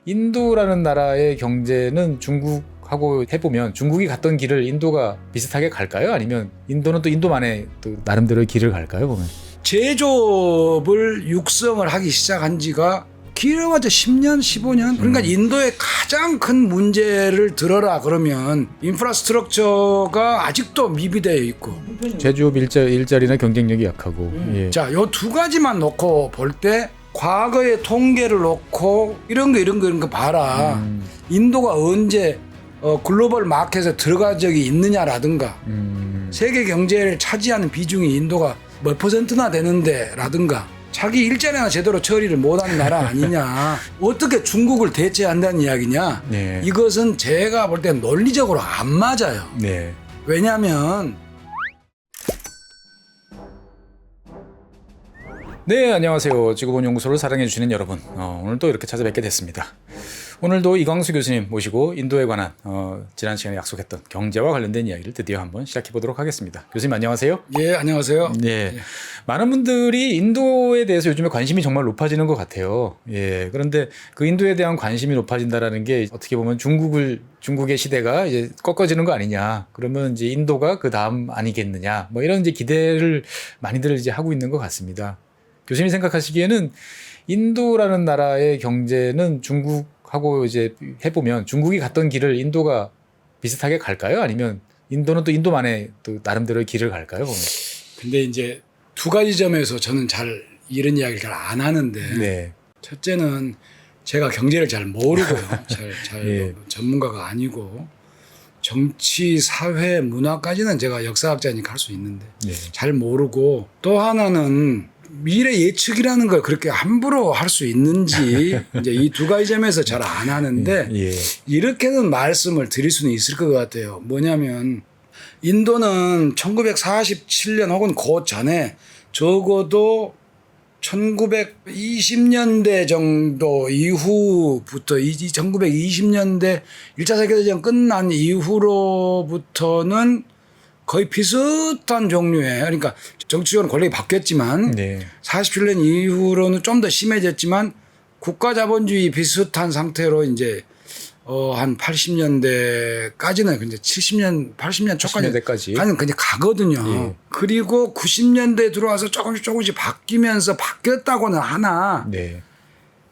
인도라는 나라의 경제는 중국하고 해보면 중국이 갔던 길을 인도가 비슷하게 갈까요? 아니면 인도는 또 인도만의 또 나름대로의 길을 갈까요? 보면 제조업을 육성을 하기 시작한 지가 길어봤자 10년, 15년? 그러니까 인도의 가장 큰 문제를 들어라 그러면 인프라스트럭처가 아직도 미비되어 있고 제조업 일자리나 경쟁력이 약하고 예. 자, 요 두 가지만 놓고 볼 때 과거의 통계를 놓고 이런 거 봐라. 인도가 언제 글로벌 마켓에 들어간 적이 있느냐라든가 세계 경제를 차지하는 비중이 인도가 몇 %나 되는데 라든가 자기 일자리나 제대로 처리를 못하는 나라 아니냐. 어떻게 중국을 대체한다는 이야기냐. 네. 이것은 제가 볼 때 논리적으로 안 맞아요. 네. 왜냐하면 네, 안녕하세요. 지구본연구소를 사랑해주시는 여러분. 오늘 또 이렇게 찾아뵙게 됐습니다. 오늘도 이광수 교수님 모시고 인도에 관한 지난 시간에 약속했던 경제와 관련된 이야기를 드디어 한번 시작해 보도록 하겠습니다. 교수님 안녕하세요. 예, 안녕하세요. 네, 예. 많은 분들이 인도에 대해서 요즘에 관심이 정말 높아지는 것 같아요. 예, 그런데 그 인도에 대한 관심이 높아진다라는 게 어떻게 보면 중국의 시대가 이제 꺾어지는 거 아니냐. 그러면 이제 인도가 그 다음 아니겠느냐. 뭐 이런 이제 기대를 많이들 이제 하고 있는 것 같습니다. 교수님이 생각하시기에는 인도라는 나라의 경제는 중국하고 이제 해보면 중국이 갔던 길을 인도가 비슷하게 갈까요? 아니면 인도는 또 인도만의 또 나름대로의 길을 갈까요? 보면? 근데 이제 두 가지 점에서 저는 잘 이런 이야기를 잘 안 하는데 네. 첫째는 제가 경제를 잘 모르고요. 잘 예. 전문가가 아니고 정치, 사회, 문화까지는 제가 역사학자니까 할 수 있는데 네. 잘 모르고 또 하나는 미래 예측이라는 걸 그렇게 함부로 할 수 있는지 이제 이 두 가지 점에서 잘 안 하는데 예. 이렇게는 말씀을 드릴 수는 있을 것 같아요. 뭐냐면 인도는 1947년 혹은 그 전에 적어도 1920년대 정도 이후부터 1920년대 1차 세계대전 끝난 이후로부터는 거의 비슷한 종류의 그러니까 정치적으로 권력이 바뀌었지만 네. 47년 이후로는 좀 더 심해졌지만 국가 자본주의 비슷한 상태로 이제 한 80년대까지는 이제 70년, 80년 초까지 그냥 가거든요. 예. 그리고 90년대 들어와서 조금씩 바뀌면서 바뀌었다고는 하나 네.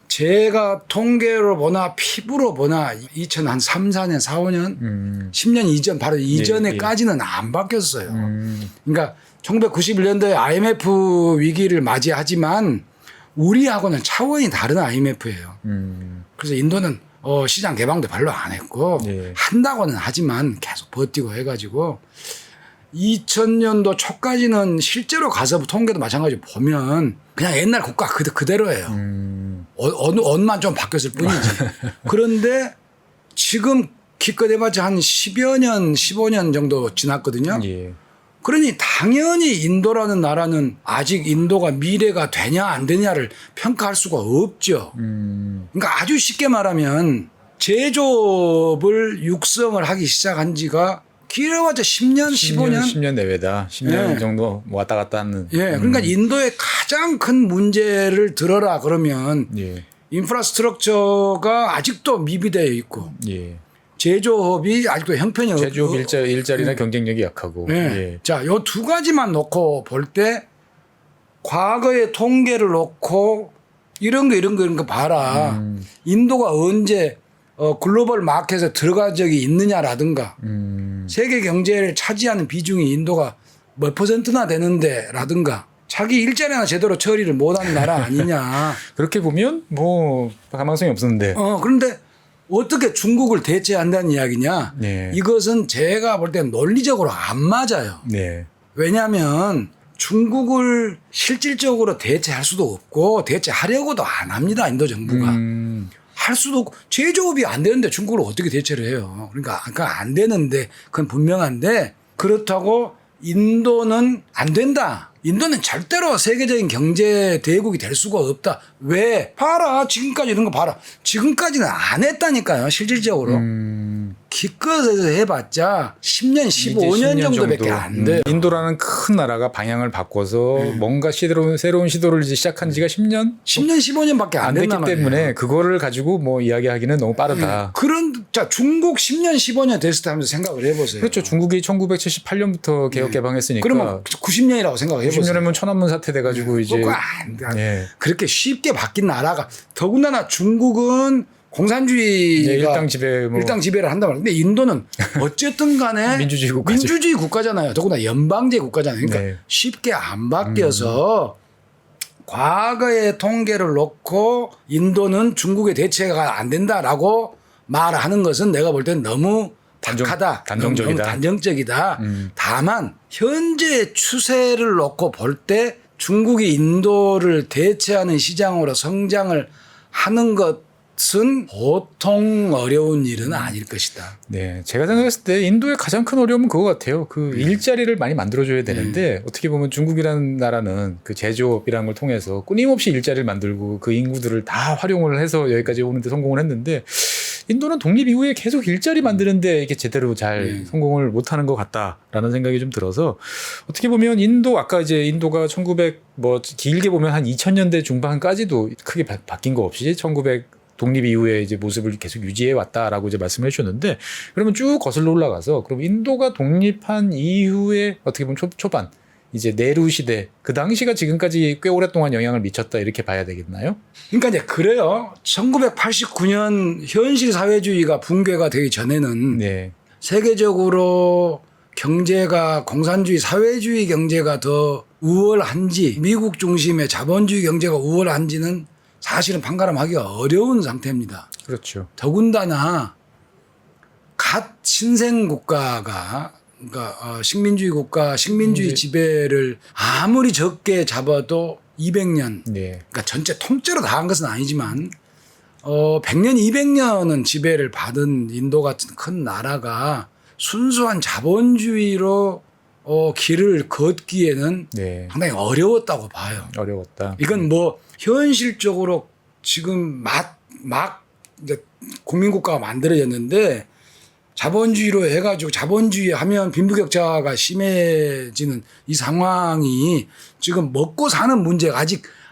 제가 통계로 보나 피부로 보나 2003, 4년, 4, 5년 10년 이전 바로 이전에까지는 안 바뀌었어요. 그러니까 1991년도에 IMF 위기를 맞이하지만 우리하고는 차원이 다른 IMF예요. 그래서 인도는 시장 개방도 별로 안 했고 네. 한다고는 하지만 계속 버티고 해가지고 2000년도 초까지는 실제로 가서 통계도 마찬가지로 보면 그냥 옛날 국가 그대로예요. 어느 언만 좀 바뀌었을 뿐이지. 그런데 지금 기껏 해봤자 한 10여 년, 15년 정도 지났거든요. 예. 그러니 당연히 인도라는 나라는 아직 인도가 미래가 되냐 안 되냐를 평가할 수가 없죠. 그러니까 아주 쉽게 말하면 제조업을 육성을 하기 시작한 지가 길어봤자 10년, 15년? 10년 내외다. 10년 예. 정도 왔다 갔다 하는. 예, 그러니까 인도의 가장 큰 문제를 들어라 그러면 예. 인프라스트럭처가 아직도 미비되어 있고 예. 제조업이 아직도 형편이 없고 제조업 일자리나 경쟁력이 약하고. 예. 예. 자, 요 두 가지만 놓고 볼 때 과거의 통계를 놓고 이런 거 봐라. 인도가 언제 글로벌 마켓에 들어간 적이 있느냐라든가 세계 경제를 차지하는 비중이 인도가 몇 %나 되는데 라든가 자기 일자리나 제대로 처리를 못하는 나라 아니냐. 그렇게 보면 뭐 가망성이 없었는데. 그런데 어떻게 중국을 대체한다는 이야기냐. 네. 이것은 제가 볼 때 논리적으로 안 맞아요. 네. 왜냐하면 중국을 실질적으로 대체할 수도 없고 대체하려고도 안 합니다. 인도 정부가. 할 수도 없고 제조업이 안 되는데 중국을 어떻게 대체를 해요. 그러니까 안 되는데 그건 분명한데 그렇다고 인도는 안 된다. 인도는 절대로 세계적인 경제 대국이 될 수가 없다. 왜? 봐라. 지금까지 이런 거 봐라. 지금까지는 안 했다니까요. 실질적으로. 기껏해서 해봤자 10년, 15년 정도밖에 안 돼요. 인도라는 큰 나라가 방향을 바꿔서 뭔가 새로운 시도를 이제 시작한 지가 10년? 10년, 15년밖에 안 안 됐기 된단 말이에요. 때문에 그거를 가지고 뭐 이야기하기는 너무 빠르다. 자, 중국 10년, 15년 됐을 때 하면서 생각을 해보세요. 그렇죠. 중국이 1978년부터 개혁 개방했으니까. 그러면 90년이라고 생각해보세요. 90년이면 천안문 사태 돼가지고 이제 그렇게 쉽게 바뀐 나라가 더군다나 중국은 공산주의가 일당 지배를 한단 말이에요. 근데 인도는 어쨌든 간에 민주주의 국가잖아요. 더군다나 연방제 국가잖아요. 그러니까 쉽게 안 바뀌어서 과거의 통계를 놓고 인도는 중국의 대체가 안 된다라고 말하는 것은 내가 볼 때는 너무 단정하다. 단정적이다. 너무 단정적이다. 다만 현재의 추세를 놓고 볼 때 중국이 인도를 대체하는 시장으로 성장을 하는 것은 보통 어려운 일은 아닐 것이다. 네, 제가 생각했을 때 인도의 가장 큰 어려움은 그거 같아요. 그 일자리를 많이 만들어줘야 되는데 어떻게 보면 중국이라는 나라는 그 제조업이라는 걸 통해서 끊임없이 일자리를 만들고 그 인구들을 다 활용을 해서 여기까지 오는데 성공을 했는데 인도는 독립 이후에 계속 일자리 만드는데 이게 제대로 잘 성공을 못하는 것 같다라는 생각이 좀 들어서 어떻게 보면 아까 이제 인도가 1900 뭐 길게 보면 한 2000년대 중반까지도 크게 바뀐 거 없이 1900 독립 이후에 이제 모습을 계속 유지해 왔다라고 이제 말씀해 주셨는데 그러면 쭉 거슬러 올라가서 그럼 인도가 독립한 이후에 어떻게 보면 초반 이제 네루 시대 그 당시가 지금까지 꽤 오랫동안 영향을 미쳤다 이렇게 봐야 되겠나요? 그러니까 이제 그래요. 1989년 현실 사회주의가 붕괴가 되기 전에는 세계적으로 경제가 공산주의 사회주의 경제가 더 우월한지 미국 중심의 자본주의 경제가 우월한지는 사실은 판가름하기가 어려운 상태입니다. 그렇죠. 더군다나 갓 신생 국가가 그러니까 식민주의 국가, 식민주의 지배를 아무리 적게 잡아도 200년, 그러니까 전체 통째로 다 한 것은 아니지만 100년, 200년은 지배를 받은 인도 같은 큰 나라가 순수한 자본주의로 길을 걷기에는 상당히 어려웠다고 봐요. 어려웠다. 이건 뭐 현실적으로 지금 막 이제 국민국가가 만들어졌는데 자본주의로 해가지고 자본주의 하면 빈부격차가 심해지는 이 상황이 지금 먹고 사는 문제가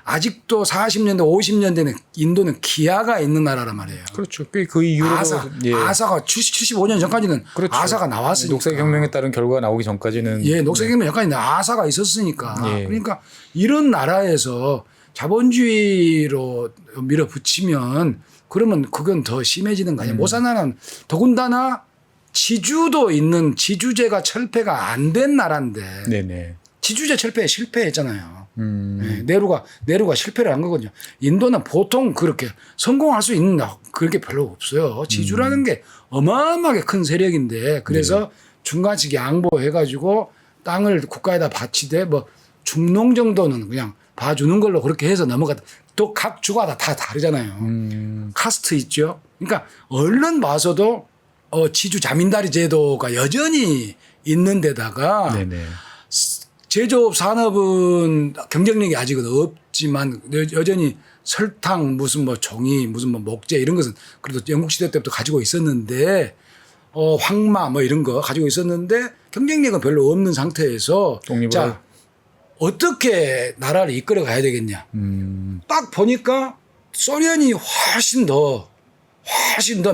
아직도 40년대 50년대는 인도는 기아가 있는 나라란 말이에요. 그렇죠. 그 이후로 아사가 75년 전까지는 아사가 나왔으니까. 녹색혁명에 따른 결과가 나오기 전까지는 녹색혁명 전까지는 아사가 있었으니까. 그러니까 이런 나라에서 자본주의로 밀어붙이면 그러면 그건 더 심해지는 거 아니에요. 못 사는 나라는 더군다나 지주도 있는 지주제가 철폐가 안 된 나라인데 지주제 철폐에 실패했잖아요. 네루가 실패를 한 거거든요. 인도는 보통 그렇게 성공할 수 있는 그렇게 별로 없어요. 지주라는 게 어마어마하게 큰 세력인데 그래서 중간식 양보해가지고 땅을 국가에다 바치되 뭐 중농 정도는 그냥 봐주는 걸로 그렇게 해서 넘어갔다. 또 각 주가 다 다르잖아요. 카스트 있죠. 그러니까 얼른 봐서도 지주 자민다리 제도가 여전히 있는 데다가 제조업 산업은 경쟁력이 아직은 없지만 여전히 설탕 무슨 뭐 종이 무슨 뭐 목재 이런 것은 그래도 영국 시대 때부터 가지고 있었는데 황마 뭐 이런 거 가지고 있었는데 경쟁력은 별로 없는 상태에서 자 어떻게 나라를 이끌어 가야 되겠냐. 딱 보니까 소련이 훨씬 더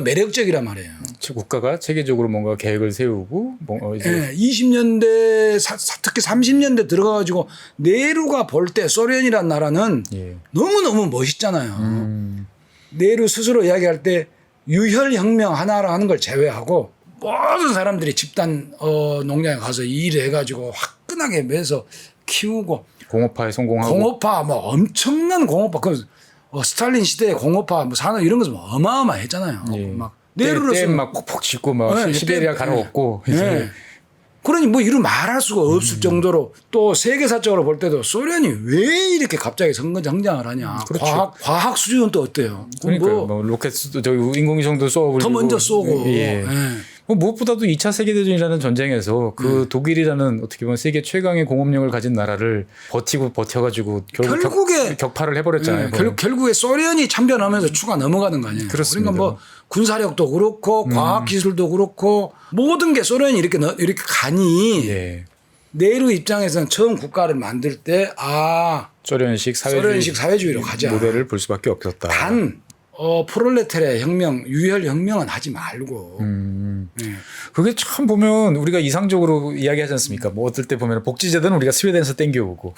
매력적이란 말이에요. 국가가 체계적으로 뭔가 계획을 세우고 20년대 특히 30년대 들어가가지고 네루가 볼 때 소련이란 나라는 너무너무 멋있잖아요. 네루 스스로 이야기할 때 유혈혁명 하나를 하는 걸 제외하고 모든 사람들이 집단 농장에 가서 일해가지고 화끈하게 매서 키우고 공업화에 성공하고 공업화 뭐 엄청난 공업화 스탈린 시대의 공업화 뭐 산업 이런 것은 어마어마했잖아요. 막 네루로서 막 폭폭 짓고 막 시베리아 가로없고 그러니 뭐 이루 말할 수가 없을 정도로 또 세계사적으로 볼 때도 소련이 왜 이렇게 갑자기 성장을 하냐. 과학 수준은 또 어때요? 그러니까 뭐 로켓도 저기 인공위성도 쏘고 더 먼저 쏘고 무엇보다도 2차 세계대전이라는 전쟁에서 그 독일이라는 어떻게 보면 세계 최강의 공업력을 가진 나라를 버텨가지고 결국에 격파를 해버렸잖아요. 결국에 소련이 참변하면서 추가 넘어가는 거 아니에요. 그렇습니다. 그러니까 뭐 군사력도 그렇고 과학기술도 그렇고 모든 게 소련이 이렇게 가니 예. 네루 입장에서는 처음 국가를 만들 때 소련식 사회주의로 가자. 모델을 볼 수밖에 없었다. 단 프롤레타리아 혁명, 유혈 혁명은 하지 말고. 그게 참 보면 우리가 이상적으로 이야기하지 않습니까? 뭐 어떨 때 보면 복지제도는 우리가 스웨덴에서 땡겨오고,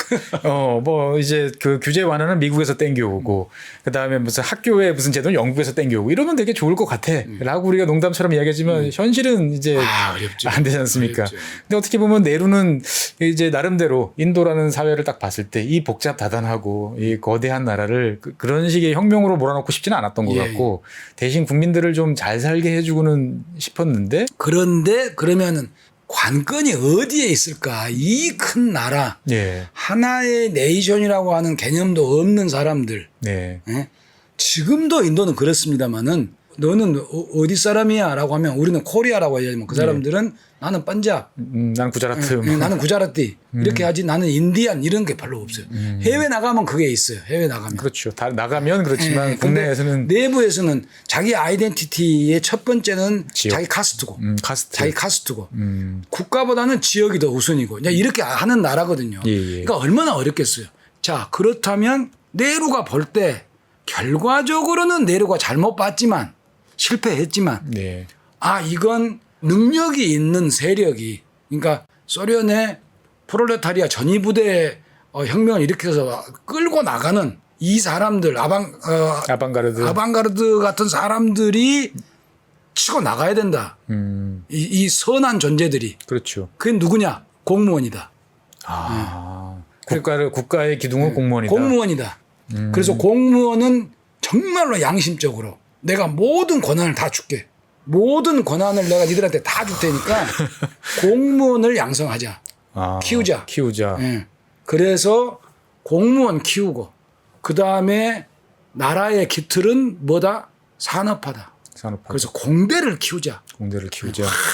뭐 이제 그 규제 완화는 미국에서 땡겨오고, 그 다음에 무슨 학교에 무슨 제도는 영국에서 땡겨오고 이러면 되게 좋을 것 같아.라고 우리가 농담처럼 이야기하지만 현실은 이제 어렵죠. 안 되지 않습니까? 어렵죠. 근데 어떻게 보면 네루는 이제 나름대로 인도라는 사회를 딱 봤을 때 이 복잡다단하고 이 거대한 나라를 그런 식의 혁명으로 몰아넣고 싶지는 않았던 것 예. 같고 대신 국민들을 좀 잘 살게 해주고는 싶었는데 그런데 그러면은 관건이 어디에 있을까? 이 큰 나라, 예. 하나의 네이션이라고 하는 개념도 없는 사람들. 네. 예? 지금도 인도는 그렇습니다만은 너는 어디 사람이야? 라고 하면 우리는 코리아라고 해야지만 그 사람들은 나는 పంజాబ, 난 구자라트. 나는 구자라티 이렇게 하지 나는 인디안 이런 게 별로 없어요. 해외 나가면 그게 있어요. 해외 나가면. 그렇죠. 다 나가면 그렇지만 예, 국내에서는 근데 내부에서는 자기 아이덴티티의 첫 번째는 지역. 자기 카스트고 카스트. 자기 카스트고 국가보다는 지역이 더 우선이고 이제 이렇게 하는 나라거든요. 예. 그러니까 얼마나 어렵겠어요. 자 그렇다면 네루가 볼 때 결과적으로는 네루가 잘못 봤지만 실패했지만 네. 이건 능력이 있는 세력이 그러니까 소련의 프롤레타리아 전위부대 혁명을 일으켜서 끌고 나가는 이 사람들 아방가르드 같은 사람들이 치고 나가야 된다. 이 선한 존재들이. 그렇죠. 그게 누구냐? 공무원이다. 국가의 기둥은 공무원이다. 공무원이다. 그래서 공무원은 정말로 양심적으로 내가 모든 권한을 다 줄게. 모든 권한을 내가 니들한테 다 줄 테니까 공무원을 양성하자. 키우자. 예. 그래서 공무원 키우고 그다음에 나라의 기틀은 뭐다? 산업화다. 그래서 공대를 키우자.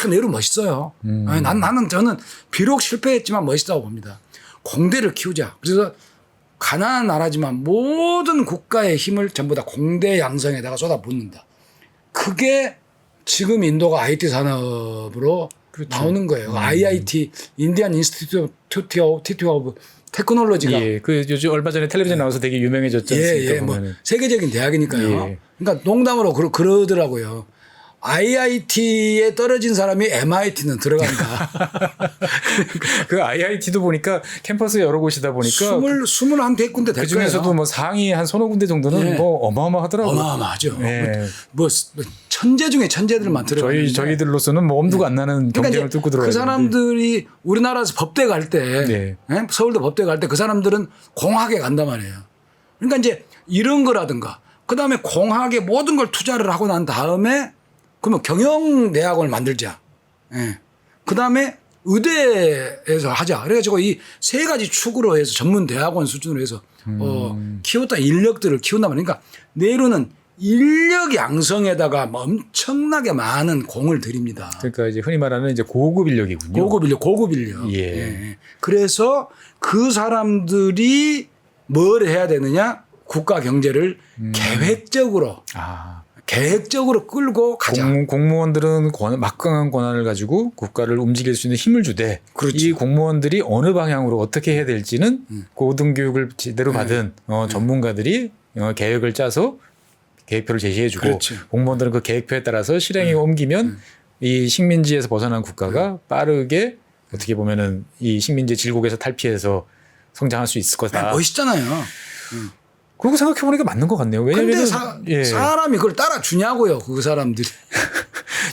내로 멋있어요. 저는 비록 실패했지만 멋있다고 봅니다. 공대를 키우자. 그래서 가난한 나라지만 모든 국가의 힘을 전부 다 공대 양성에다가 쏟아붓는다. 그게 지금 인도가 IT 산업으로 나오는 거예요. IIT, 인디안 인스티튜트 오브 테크놀로지가. 예, 그 요즘 얼마 전에 텔레비전 나와서 되게 유명해졌지 않습니까? 뭐 세계적인 대학이니까요. 예. 그러니까 농담으로 그러더라고요. IIT에 떨어진 사람이 MIT는 들어간다. 그 IIT도 보니까 캠퍼스 여러 곳이다 보니까 21 군데 될 그 중에서도 거예요. 뭐 상위 한 서너 군데 정도는 예. 뭐 어마어마하더라고요. 어마어마하죠. 예. 뭐 천재 중에 천재들만 들어가요. 저희들로서는 뭐 엄두가 안 나는 경쟁을 뚫고 들어가야 그 사람들이 우리나라에서 법대 갈 때, 네. 예? 서울대 법대 갈 때 그 사람들은 공학에 간단 말이에요. 그러니까 이제 이런 거라든가, 그 다음에 공학에 모든 걸 투자를 하고 난 다음에 그러면 경영대학원을 만들자. 예. 그 다음에 의대에서 하자. 그래가지고 이 세 가지 축으로 해서 전문 대학원 수준으로 해서 키웠다 인력들을 키운단 말이에요. 그러니까 네루는 인력 양성에다가 뭐 엄청나게 많은 공을 들입니다. 그러니까 이제 흔히 말하는 이제 고급 인력이군요. 고급 인력. 예. 예. 그래서 그 사람들이 뭘 해야 되느냐? 국가 경제를 계획적으로 끌고 가자. 공무원들은 막강한 권한을 가지고 국가를 움직일 수 있는 힘을 주되 그렇죠. 이 공무원들이 어느 방향으로 어떻게 해야 될지는 고등교육을 제대로 받은 전문가들이 계획을 짜서 계획표를 제시해주고 그렇죠. 공무원들은 그 계획표에 따라서 실행에 옮기면 이 식민지에서 벗어난 국가가 빠르게 어떻게 보면은 이 식민지 질곡에서 탈피해서 성장할 수 있을 거다. 멋있잖아요. 그러고 생각해보니까 맞는 것 같네요. 왜냐면 사람이 그걸 따라주냐고요. 그 사람들이.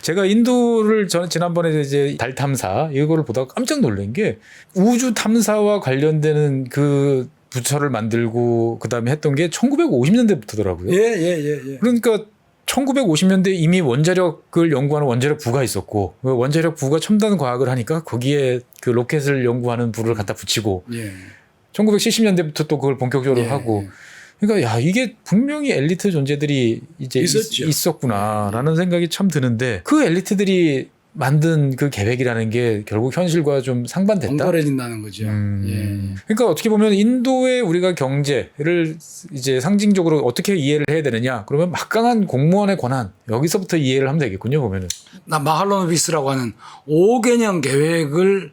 제가 인도를 지난번에 이제 달 탐사 이거를 보다가 깜짝 놀란 게 우주 탐사와 관련되는 그 부처를 만들고 그다음에 했던 게 1950년대부터더라고요. 예. 그러니까 1950년대 이미 원자력을 연구하는 원자력 부가 있었고 그 원자력 부가 첨단 과학을 하니까 거기에 그 로켓을 연구하는 부를 갖다 붙이고 1970년대부터 또 그걸 본격적으로 하고 그러니까 야 이게 분명히 엘리트 존재들이 이제 있었구나라는 생각이 참 드는데 그 엘리트들이 만든 그 계획이라는 게 결국 현실과 좀 상반됐다. 엉거려진다는 거죠. 예. 그러니까 어떻게 보면 인도의 우리가 경제를 이제 상징적으로 어떻게 이해를 해야 되느냐? 그러면 막강한 공무원의 권한 여기서부터 이해를 하면 되겠군요. 보면은. 나 마할로노비스라고 하는 5개년 계획을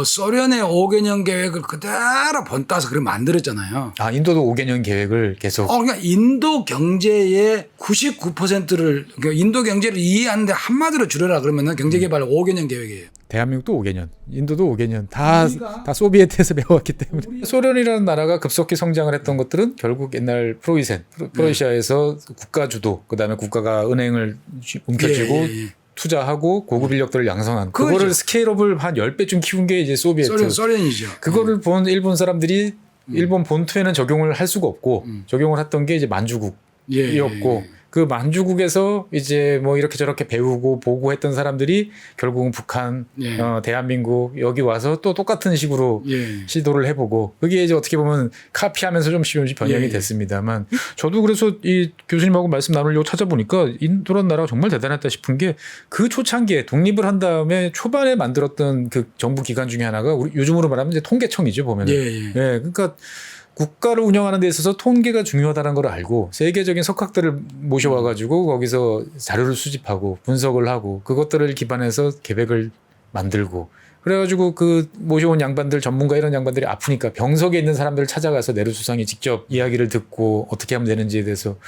소련의 5개년 계획을 그대로 본따서 그렇게 만들었잖아요. 아, 인도도 5개년 계획을 계속. 그러니까 인도 경제의 99%를 그러니까 인도 경제를 이해하는데 한마디로 줄여라 그러면은 경제개발 5개년 계획이에요. 대한민국도 5개년, 인도도 5개년, 다 소비에트에서 배워왔기 때문에. 소련이라는 나라가 급속히 성장을 했던 것들은 결국 옛날 프로이시아에서 국가 주도, 그 다음에 국가가 은행을 움켜쥐고 예. 투자하고 고급 인력들을 양성한 그거죠. 그거를 스케일업을 한 10배쯤 키운 게 이제 소비에트. 소련이죠. 그거를 본 일본 사람들이 일본 본토에는 적용을 할 수가 없고 적용을 했던 게 이제 만주국이었고 그 만주국에서 이제 뭐 이렇게 저렇게 배우고 보고 했던 사람들이 결국은 북한, 예. 대한민국 여기 와서 또 똑같은 식으로 예. 시도를 해보고 그게 이제 어떻게 보면 카피하면서 좀 변형이 예. 됐습니다만 저도 그래서 이 교수님하고 말씀 나누려고 찾아보니까 인도란 나라가 정말 대단했다 싶은 게 그 초창기에 독립을 한 다음에 초반에 만들었던 그 정부 기관 중에 하나가 우리 요즘으로 말하면 이제 통계청이죠 보면은. 예. 그러니까 국가를 운영하는 데 있어서 통계가 중요하다는 걸 알고 세계적인 석학들을 모셔와가지고 거기서 자료를 수집하고 분석을 하고 그것들을 기반해서 계획을 만들고 그래가지고 그 모셔온 양반들 전문가 이런 양반들이 아프니까 병석에 있는 사람들을 찾아가서 내루수상이 직접 이야기를 듣고 어떻게 하면 되는지에 대해서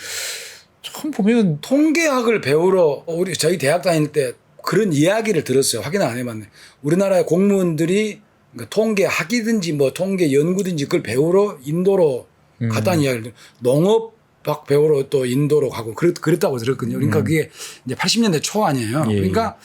처음 보면 통계학을 배우러 저희 대학 다닐 때 그런 이야기를 들었어요. 확인 안 해봤네. 우리나라의 공무원들이 그러니까 통계학이든지 뭐 통계 연구든지 그걸 배우러 인도로 갔다는 이야기를 농업학 배우러 또 인도로 가고 그랬다고 들었거든요. 그러니까 그게 이제 80년대 초 아니에요. 예. 그러니까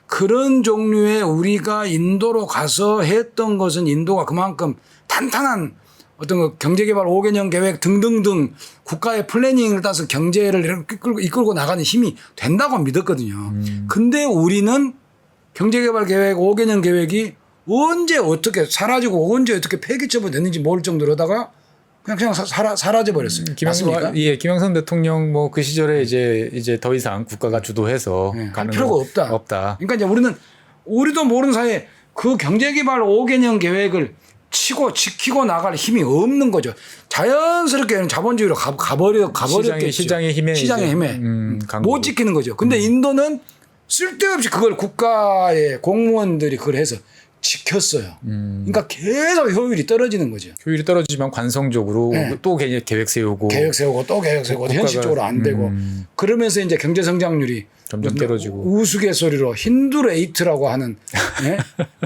그런 종류의 우리가 인도로 가서 했던 것은 인도가 그만큼 탄탄한 어떤 그 경제개발 5개년 계획 등등등 국가의 플래닝을 따서 경제를 이렇게 이끌고 나가는 힘이 된다고 믿었거든요. 근데 우리는 경제개발 계획 5개년 계획이 언제 어떻게 사라지고 언제 어떻게 폐기처분 됐는지 모를 정도로다가 그냥 사라져 버렸어요. 맞습니까? 김영삼 대통령 뭐 그 시절에 이제 더 이상 국가가 주도해서 할 가는 필요가 거 없다. 그러니까 이제 우리도 모르는 사이에 그 경제개발 5개년 계획을 치고 지키고 나갈 힘이 없는 거죠. 자연스럽게 자본주의로 가버렸겠죠. 시장의 힘에 못 지키는 거죠. 근데 인도는 쓸데없이 그걸 국가의 공무원들이 그걸 해서 지켰어요. 그러니까 계속 효율이 떨어지는 거죠. 효율이 떨어지지만 관성적으로 또 계획 세우고 또 계획 세우고 현실적으로 안 되고 그러면서 이제 경제 성장률이 점점 떨어지고 우스갯소리로 힌두레이트라고 하는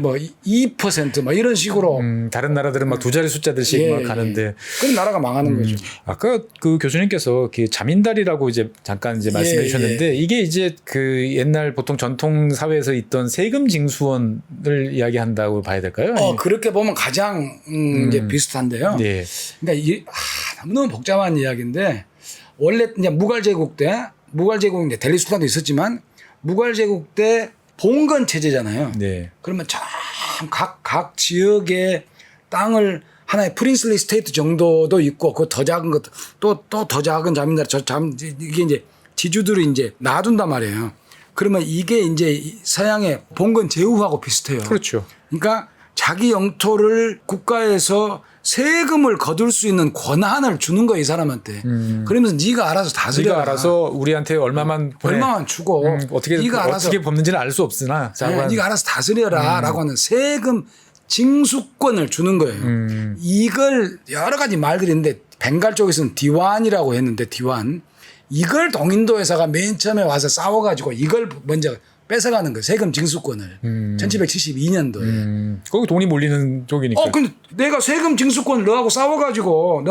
뭐 2% 막 이런 식으로 다른 나라들은 막 두 자리 숫자들씩 막 가는데 그런 나라가 망하는 거죠. 아까 그 교수님께서 그 자민다리라고 이제 잠깐 이제 말씀해 주셨는데 이게 이제 그 옛날 보통 전통 사회에서 있던 세금 징수원을 이야기한다고 봐야 될까요? 그렇게 보면 가장 이제 비슷한데요. 네. 그러니까 너무 복잡한 이야기인데 원래 이제 무갈 제국 때 이제 델리 술탄도 있었지만 무갈 제국 때 봉건 체제잖아요. 네. 그러면 참 각 지역의 땅을 하나의 프린슬리 스테이트 정도도 있고 그 더 작은 것 또 더 작은 자민다리 이게 이제 지주들을 이제 놔둔단 말이에요. 그러면 이게 이제 서양의 봉건 제후하고 비슷해요. 그렇죠. 그러니까 자기 영토를 국가에서 세금을 거둘 수 있는 권한을 주는 거예요, 이 사람한테. 그러면서 네가 알아서 다스려. 네가 알아서 우리한테 얼마만 주고 어떻게 법는지는 알 수 없으나 네가 알아서 다스려라라고 하는 세금 징수권을 주는 거예요. 이걸 여러 가지 말들이 있는데 벵갈 쪽에서는 디완이라고 했는데 디완 이걸 동인도 회사가 맨 처음에 와서 싸워가지고 이걸 먼저 뺏어가는 거예요. 세금 징수권을. 1772년도에. 거기 돈이 몰리는 쪽이니까. 근데 내가 세금 징수권을 너하고 싸워가지고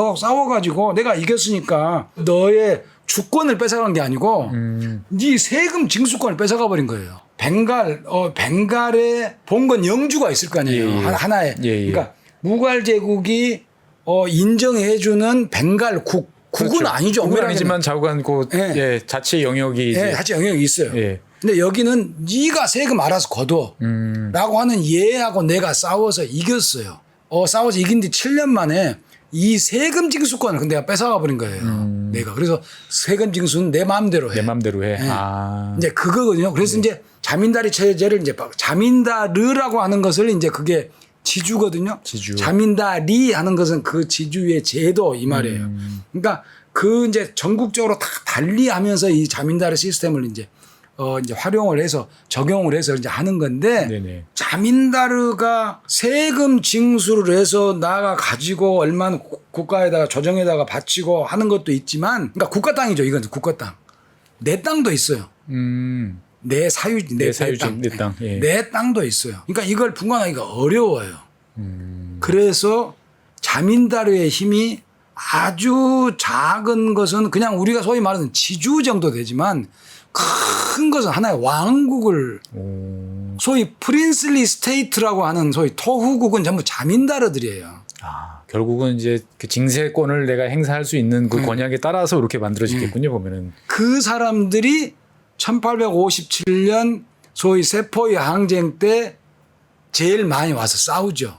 내가 이겼으니까 너의 주권을 뺏어간 게 아니고 네 세금 징수권을 뺏어가 버린 거예요. 벵갈에 봉건 영주가 있을 거 아니에요. 하나의. 그러니까 무갈 제국이 인정해주는 벵갈국. 국은 그렇죠. 아니죠. 국은 아니지만 자관 자치 영역이 자치 영역이 있어요. 근데 여기는 네가 세금 알아서 거둬 라고 하는 얘하고 내가 싸워서 이겼어요. 싸워서 이긴 뒤 7년 만에 이 세금 징수권을 내가 뺏어가 버린 거예요. 내가. 그래서 세금 징수는 내 마음대로 해. 내 마음대로 해. 이제 그거거든요. 그래서 이제 자민다리 체제를 이제 자민다르라고 하는 것을 이제 그게 지주거든요. 지주. 자민다리 하는 것은 그 지주의 제도 이 말이에요. 그러니까 그 이제 전국적으로 다 달리하면서 이 자민다르 시스템을 이제 활용을 해서 적용을 해서 이제 하는 건데 네네. 자민다르가 세금 징수를 해서 나가 가지고 얼마나 국가에다가 조정에다가 바치고 하는 것도 있지만 그러니까 국가 땅이죠. 이건 국가 땅. 내 땅도 있어요. 내 사유지, 내 땅. 내 땅. 예. 내 땅도 있어요. 그러니까 이걸 분간하기가 어려워요. 그래서 자민다르의 힘이 아주 작은 것은 그냥 우리가 소위 말하는 지주 정도 되지만 큰 것은 하나의 왕국을 소위 프린슬리 스테이트라고 하는 소위 토후국은 전부 자민다르들이에요. 아, 결국은 이제 그 징세권을 내가 행사할 수 있는 그 권약에 따라서 이렇게 만들어지겠군요, 보면은. 그 사람들이 1857년 소위 세포의 항쟁 때 제일 많이 와서 싸우죠.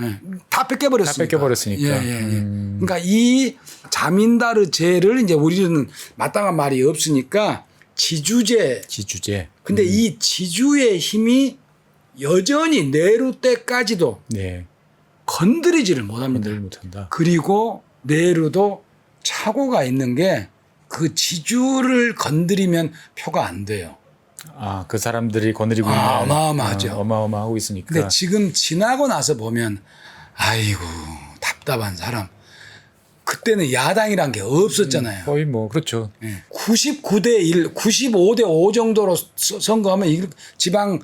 예, 다 뺏겨버렸으니까. 다 뺏겨버렸으니까. 그러니까 이 자민다르제를 이제 우리는 마땅한 말이 없으니까 지주제. 지주제. 근데 이 지주의 힘이 여전히 네루 때까지도 네. 건드리지를 못합니다. 건드리지 못한다. 그리고 네루도 착오가 있는 게 그 지주를 건드리면 표가 안 돼요. 아, 그 사람들이 거느리고 있는 어마어마하죠. 어마어마하고 있으니까. 근데 지금 지나고 나서 보면 아이고 답답한 사람. 그때는 야당이란 게 없었잖아요. 거의 뭐 그렇죠. 99대 1, 95대 5 정도로 선거하면 지방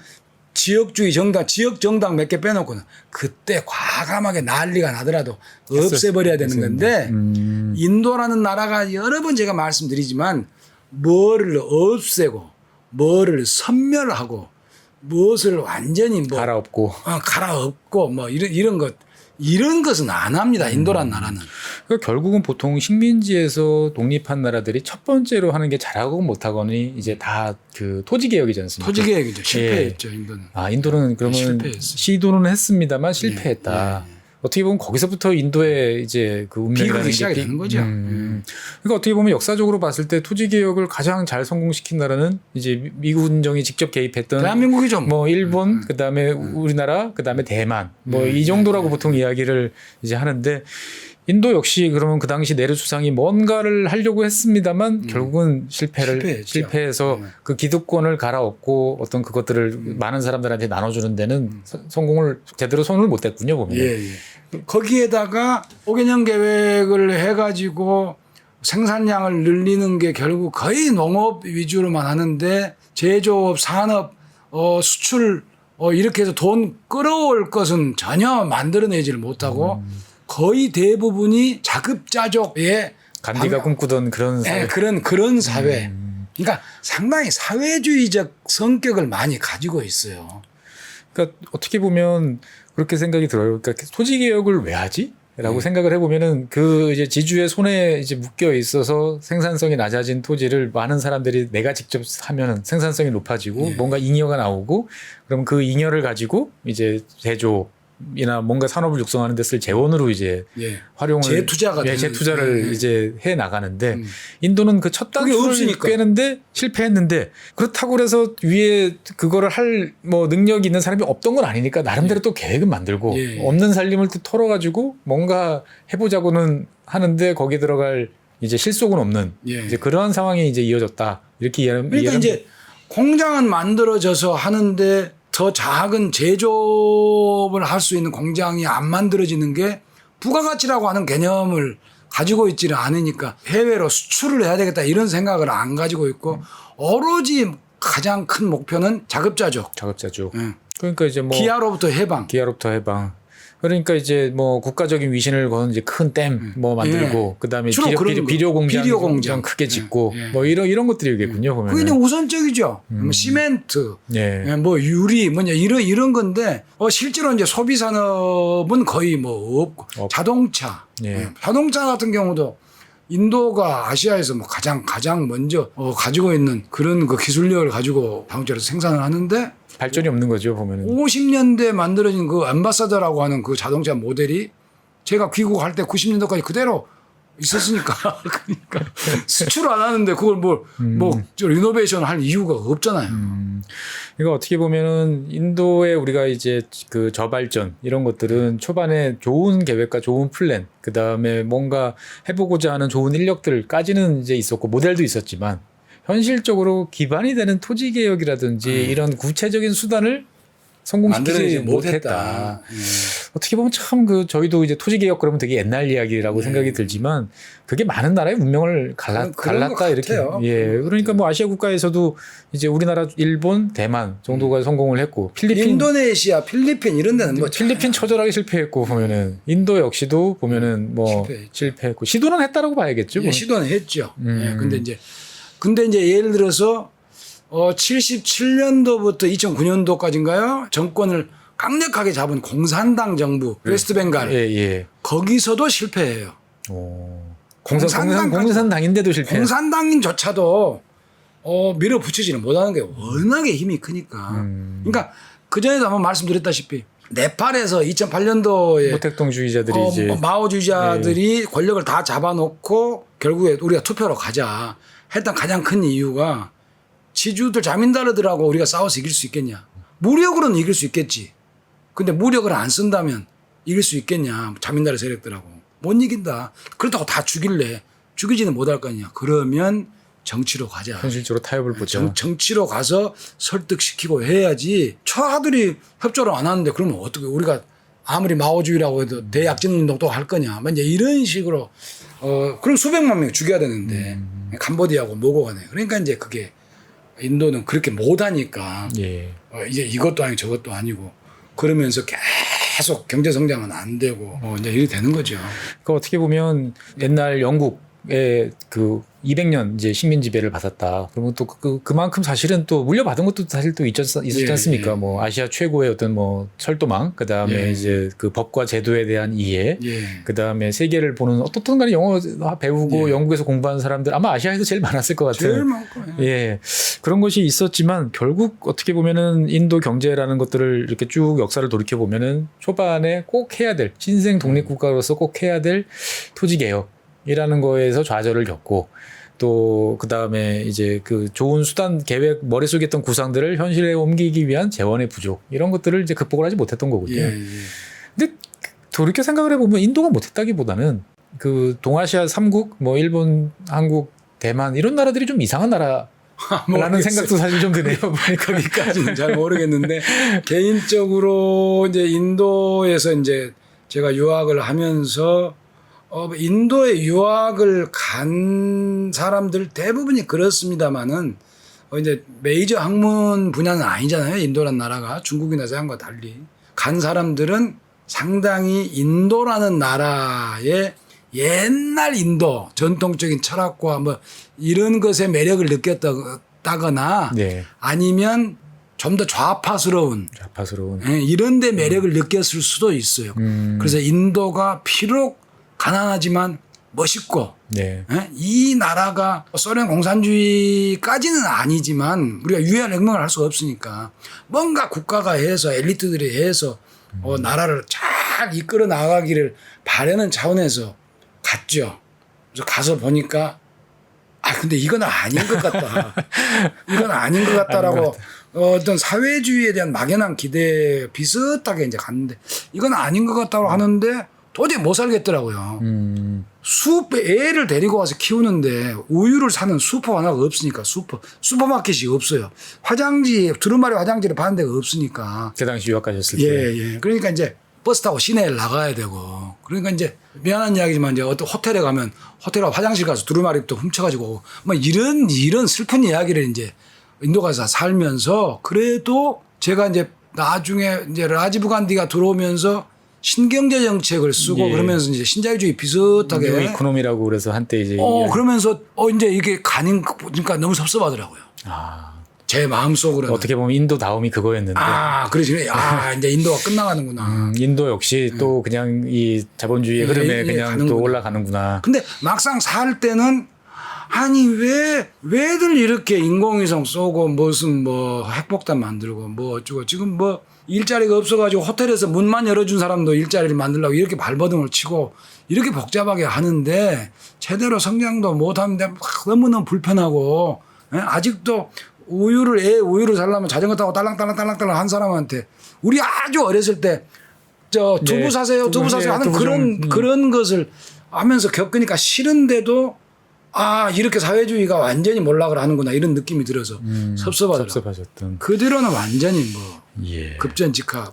지역주의 정당, 지역 정당 몇 개 빼놓고는 그때 과감하게 난리가 나더라도 없애버려야 되는 건데 인도라는 나라가 여러 번 제가 말씀드리지만 뭐를 없애고 뭐를 섬멸하고 무엇을 완전히 뭐 갈아엎고. 갈아엎고 뭐 이런 것은 안 합니다. 인도란 나라는. 그러니까 결국은 보통 식민지에서 독립한 나라들이 첫 번째로 하는 게 잘하고 못하거니 이제 다 그 토지 개혁이지 않습니까? 토지 개혁이죠. 실패했죠. 인도는. 아, 인도는 그러면 실패했어요. 시도는 했습니다만 실패했다. 어떻게 보면 거기서부터 인도의 이제 그 운명이라는 비극이 게 시작이 되는 거죠. 그러니까 어떻게 보면 역사적으로 봤을 때 토지 개혁을 가장 잘 성공시킨 나라는 이제 미국 운정이 직접 개입했던 대한민국이죠. 뭐 일본, 그다음에 우리나라, 그다음에 대만 뭐 이 정도라고 보통 이야기를 이제 하는데 인도 역시 그러면 그 당시 네루 수상이 뭔가를 하려고 했습니다만 결국은 실패해서 그 기득권을 갈아엎고 어떤 그것들을 많은 사람들한테 나눠주는 데는 성공을 제대로 손을 못 댔군요, 보면. 예. 거기에다가 5개년 계획을 해가지고 생산량을 늘리는 게 결국 거의 농업 위주로만 하는데 제조업, 산업, 수출 이렇게 해서 돈 끌어올 것은 전혀 만들어내지를 못하고 거의 대부분이 자급자족의 간디가 꿈꾸던 그런 사회. 그런 사회. 그러니까 상당히 사회주의적 성격을 많이 가지고 있어요. 그러니까 어떻게 보면 그렇게 생각이 들어요. 그러니까 토지 개혁을 왜 하지? 라고 생각을 해보면은 그 이제 지주의 손에 이제 묶여 있어서 생산성이 낮아진 토지를 많은 사람들이 내가 직접 하면은 생산성이 높아지고 뭔가 잉여가 나오고 그럼 그 잉여를 가지고 이제 제조업이나 뭔가 산업을 육성하는 데 쓸 재원으로 이제 활용을 재투자가 재투자를 이제 해 나가는데 인도는 그 첫 단추를 꿰는데 실패했는데 그렇다고 그래서 위에 그거를 할 뭐 능력이 있는 사람이 없던 건 아니니까 나름대로 또 계획은 만들고 없는 살림을 또 털어가지고 뭔가 해보자고는 하는데 거기에 들어갈 이제 실속은 없는 이제 그런 상황이 이제 이어졌다 이렇게 이해하면 그러니까 이제 공장은 만들어져서 하는데 더 작은 제조업을 할 수 있는 공장이 안 만들어지는 게 부가가치라고 하는 개념을 가지고 있지를 않으니까 해외로 수출을 해야 되겠다 이런 생각을 안 가지고 있고 오로지 가장 큰 목표는 자급자족. 그러니까 이제 뭐 기아로부터 해방. 그러니까 이제 뭐 국가적인 위신을 거는 이제 큰 댐 뭐 만들고 그다음에 비료 공장 크게 짓고 뭐 이런 것들이겠군요 보면. 그게 우선적이죠. 뭐 시멘트, 뭐 유리, 뭐냐 이런 건데 실제로 이제 소비 산업은 거의 뭐 없고 자동차, 자동차 같은 경우도 인도가 아시아에서 뭐 가장 먼저 가지고 있는 그런 그 기술력을 가지고 자동차를 생산을 하는데. 발전이 없는 거죠 보면은. 50년대 만들어진 그 앰바사더라고 하는 그 자동차 모델이 제가 귀국할 때 90년도까지 그대로 있었으니까. 그러니까 수출 안 하는데 그걸 뭐 리노베이션 할 이유가 없잖아요. 이거 어떻게 보면은 인도에 우리가 이제 그 저발전 이런 것들은 초반에 좋은 계획과 좋은 플랜, 그 다음에 뭔가 해보고자 하는 좋은 인력들까지는 이제 있었고 모델도 있었지만 현실적으로 기반이 되는 토지 개혁이라든지 이런 구체적인 수단을 성공시키지 만들어내지 못했다. 못했다. 어떻게 보면 참 그 저희도 이제 토지 개혁 그러면 되게 옛날 이야기라고 생각이 들지만 그게 많은 나라의 운명을 그런 것 갈랐다 이렇게. 같아요. 예. 그러니까 뭐 아시아 국가에서도 이제 우리나라, 일본, 대만 정도가 성공을 했고 필리핀, 인도네시아, 필리핀 이런 데는 뭐 필리핀 처절하게 실패했고 보면은 인도 역시도 보면은 뭐 실패했고 시도는 했다라고 봐야겠죠. 예, 뭐. 시도는 했죠. 예, 근데 이제 예를 들어서 77년도부터 2009년도까지인가요? 정권을 강력하게 잡은 공산당 정부 웨스트벵갈 예. 거기서도 실패해요. 공산당인데도 실패. 공산당인조차도 밀어붙이지는 못하는 게 워낙에 힘이 크니까. 그러니까 그 전에도 한번 말씀드렸다시피 네팔에서 2008년도에 모택동주의자들이 이제 마오주의자들이 권력을 다 잡아놓고 결국에 우리가 투표로 가자 했던 가장 큰 이유가 지주들 자민다르들하고 우리가 싸워서 이길 수 있겠냐. 무력으로는 이길 수 있겠지. 근데 무력을 안 쓴다면 이길 수 있겠냐. 자민다르 세력들하고. 못 이긴다. 그렇다고 다 죽일래. 죽이지는 못할 거 아니야. 그러면 정치로 가자. 현실적으로 타협을 보자. 정치로 가서 설득시키고 해야지. 처하들이 협조를 안 하는데 그러면 어떻게 우리가 아무리 마오주의라고 해도 대약진 운동 또 할 거냐. 이제 이런 식으로 그럼 수백만 명 죽여야 되는데 캄보디아하고 뭐고 간에. 그러니까 이제 그게 인도는 그렇게 못하니까 예. 이제 이것도 아니고 저것도 아니고 그러면서 계속 경제 성장은 안 되고 이제 이렇게 되는 거죠. 그러니까 어떻게 보면 옛날 영국의 그 200년 이제 식민 지배를 받았다. 그러면 또 그만큼 사실은 또 물려받은 것도 사실 또 있었지 않습니까? 뭐 아시아 최고의 어떤 뭐 철도망, 그 다음에 이제 그 법과 제도에 대한 이해, 그 다음에 세계를 보는 어떻든 간에 영어 배우고 영국에서 공부하는 사람들 아마 아시아에서 제일 많았을 것 같아요. 제일 많고. 예. 그런 것이 있었지만 결국 어떻게 보면은 인도 경제라는 것들을 이렇게 쭉 역사를 돌이켜 보면은 초반에 꼭 해야 될 신생 독립국가로서 꼭 해야 될 토지 개혁이라는 거에서 좌절을 겪고 또 그다음에 이제 그 좋은 수단 계획 머릿속에 있던 구상들을 현실에 옮기기 위한 재원의 부족 이런 것들을 이제 극복을 하지 못했던 거거든요. 근데 돌이켜 생각을 해보면 인도가 못했다기보다는 그 동아시아 3국 뭐 일본, 한국, 대만 이런 나라들이 좀 이상한 나라라는 생각도 사실 좀 드네요. 거기까지는 잘 모르겠는데 개인적으로 이제 인도에서 이제 제가 유학을 하면서 인도에 유학을 간 사람들 대부분이 그렇습니다만은 이제 메이저 학문 분야는 아니잖아요. 인도란 나라가 중국이나 서양과 달리 간 사람들은 상당히 인도라는 나라의 옛날 인도 전통적인 철학과 뭐 이런 것의 매력을 느꼈다거나 아니면 좀 더 좌파스러운 이런 데 매력을 느꼈을 수도 있어요. 그래서 인도가 비록 가난하지만 멋있고 이 나라가 소련 공산주의까지는 아니지만 우리가 유혈 혁명을 할 수가 없으니까 뭔가 국가가 해서 엘리트들이 해서 나라를 잘 이끌어 나가기를 바라는 차원에서 갔죠. 그래서 가서 보니까 근데 이건 아닌 것 같다. 이건 아닌 것 같다라고 어떤 사회주의에 대한 막연한 기대에 비슷하게 이제 갔는데 이건 아닌 것 같다고 하는데 도저히 못 살겠더라고요. 애를 데리고 와서 키우는데 우유를 사는 슈퍼 하나가 없으니까 슈퍼마켓이 없어요. 두루마리 화장지를 파는 데가 없으니까. 그 당시 유학 가셨을 때. 그러니까 이제 버스 타고 시내에 나가야 되고 그러니까 이제 미안한 이야기지만 이제 어떤 호텔에 가면 호텔하고 화장실 가서 두루마리부터 훔쳐가지고 뭐 이런 슬픈 이야기를 이제 인도 가서 살면서 그래도 제가 이제 나중에 이제 라지브 간디가 들어오면서 신경제 정책을 쓰고 그러면서 이제 신자유주의 비슷하게 이코노미라고 그래서 한때 이제 그러면서 이제 이게 가니까 너무 섭섭하더라고요. 제 마음속으로는 어떻게 보면 인도 다음이 그거였는데 그러지 이제 인도가 끝나가는구나. 인도 역시 또 그냥 이 자본주의의 흐름에 그냥 가는구나. 또 올라가는구나. 근데 막상 살 때는 아니 왜들 이렇게 인공위성 쏘고 무슨 뭐 핵폭탄 만들고 뭐 어쩌고 지금 뭐 일자리가 없어가지고 호텔에서 문만 열어준 사람도 일자리를 만들려고 이렇게 발버둥을 치고 이렇게 복잡하게 하는데 제대로 성장도 못하는데 막 너무너무 불편하고 아직도 애 우유를 살려면 자전거 타고 딸랑딸랑 한 사람한테 우리 아주 어렸을 때 저 두부 네, 사세요 하는 두부 그런 것을 하면서 겪으니까 싫은데도 이렇게 사회주의가 완전히 몰락을 하는구나 이런 느낌이 들어서 섭섭하더라고요. 섭섭하셨던. 그 뒤로는 완전히 뭐 예. 급전직하.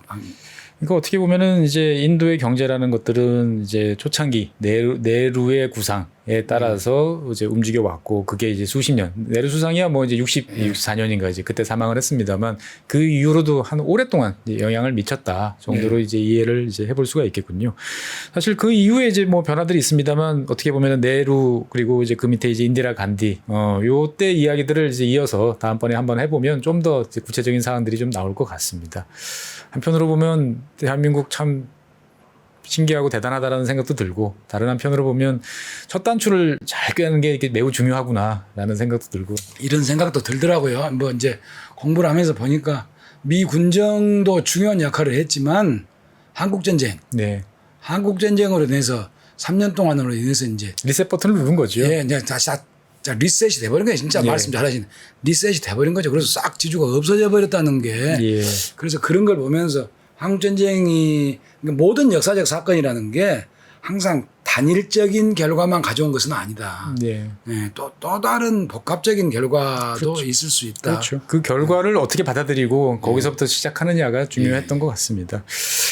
그러니까 어떻게 보면은 이제 인도의 경제라는 것들은 이제 초창기 네루의 구상에 따라서 이제 움직여 왔고 그게 이제 수십 년. 네루 수상이야 뭐 이제 64년인가 이제 그때 사망을 했습니다만 그 이후로도 한 오랫동안 이제 영향을 미쳤다 정도로 이제 이해를 이제 해볼 수가 있겠군요. 사실 그 이후에 이제 뭐 변화들이 있습니다만 어떻게 보면은 네루 그리고 이제 그 밑에 이제 인디라 간디 요때 이야기들을 이제 이어서 다음번에 한번 해보면 좀 더 구체적인 사항들이 좀 나올 것 같습니다. 한편으로 보면 대한민국 참 신기하고 대단하다라는 생각도 들고 다른 한편으로 보면 첫 단추를 잘 꿰는 게 이게 매우 중요하구나라는 생각도 들고 이런 생각도 들더라고요. 뭐 이제 공부를 하면서 보니까 미 군정도 중요한 역할을 했지만 한국전쟁으로 인해서 3년 동안으로 인해서 이제 리셋 버튼을 누른 거죠. 예, 이제 다시 리셋이 돼버린 거예요. 진짜 말씀 잘하시네. 리셋이 돼버린 거죠. 그래서 싹 지주가 없어져 버렸다는 게 그래서 그런 걸 보면서 한국전쟁이 모든 역사적 사건이라는 게 항상 단일적인 결과만 가져온 것은 아니다. 또 다른 복합적인 결과도 있을 수 있다. 그렇죠. 그 결과를 어떻게 받아들이고 거기서부터 시작하느냐가 중요했던 것 같습니다.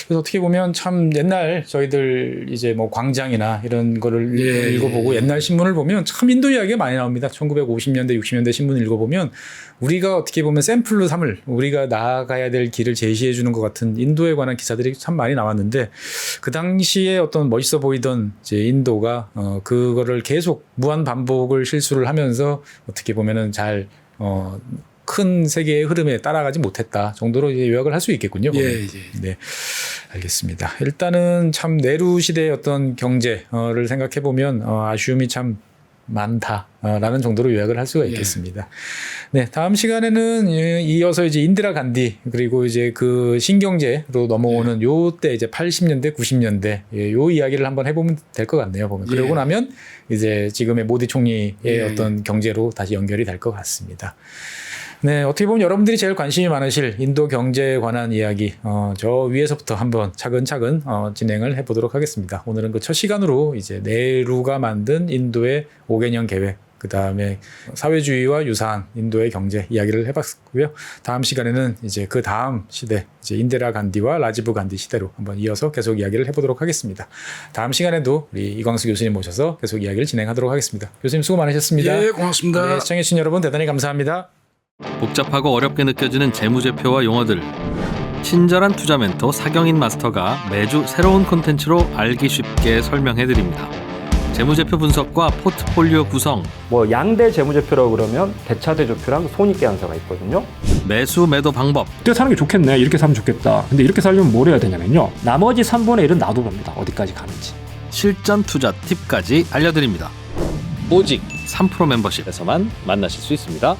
그래서 어떻게 보면 참 옛날 저희들 이제 뭐 광장이나 이런 거를 읽어보고 옛날 신문을 보면 참 인도 이야기가 많이 나옵니다. 1950년대, 60년대 신문 읽어보면 우리가 어떻게 보면 샘플로 삼을 우리가 나아가야 될 길을 제시해 주는 것 같은 인도에 관한 기사들이 참 많이 나왔는데 그 당시에 어떤 멋있어 보이던 이제 인도가 그거를 계속 무한 반복을 실수를 하면서 어떻게 보면은 잘 큰 세계의 흐름에 따라가지 못했다 정도로 이제 요약을 할 수 있겠군요. 네, 알겠습니다. 일단은 참 네루 시대의 어떤 경제를 생각해 보면 아쉬움이 참 많다라는 정도로 요약을 할 수가 있겠습니다. 네, 다음 시간에는 이어서 이제 인디라 간디 그리고 이제 그 신경제로 넘어오는 요때 이제 80년대, 90년대 요 이야기를 한번 해보면 될 것 같네요. 보면 그러고 나면 이제 지금의 모디 총리의 어떤 경제로 다시 연결이 될 것 같습니다. 네, 어떻게 보면 여러분들이 제일 관심이 많으실 인도 경제에 관한 이야기 저 위에서부터 한번 차근차근 진행을 해보도록 하겠습니다. 오늘은 그 첫 시간으로 이제 네루가 만든 인도의 5개년 계획 그 다음에 사회주의와 유사한 인도의 경제 이야기를 해봤고요. 다음 시간에는 이제 그 다음 시대 이제 인디라 간디와 라지브 간디 시대로 한번 이어서 계속 이야기를 해보도록 하겠습니다. 다음 시간에도 우리 이광수 교수님 모셔서 계속 이야기를 진행하도록 하겠습니다. 교수님 수고 많으셨습니다. 예, 고맙습니다. 네, 시청해주신 여러분 대단히 감사합니다. 복잡하고 어렵게 느껴지는 재무제표와 용어들 친절한 투자 멘토 사경인 마스터가 매주 새로운 콘텐츠로 알기 쉽게 설명해드립니다. 재무제표 분석과 포트폴리오 구성 뭐 양대 재무제표라고 그러면 대차대조표랑 손익계산서가 있거든요. 매수 매도 방법 이때 사는 게 좋겠네 이렇게 사면 좋겠다 근데 이렇게 살려면 뭘 해야 되냐면요 나머지 3분의 1은 놔둬봅니다 어디까지 가는지 실전 투자 팁까지 알려드립니다. 오직 3프로 멤버십에서만 만나실 수 있습니다.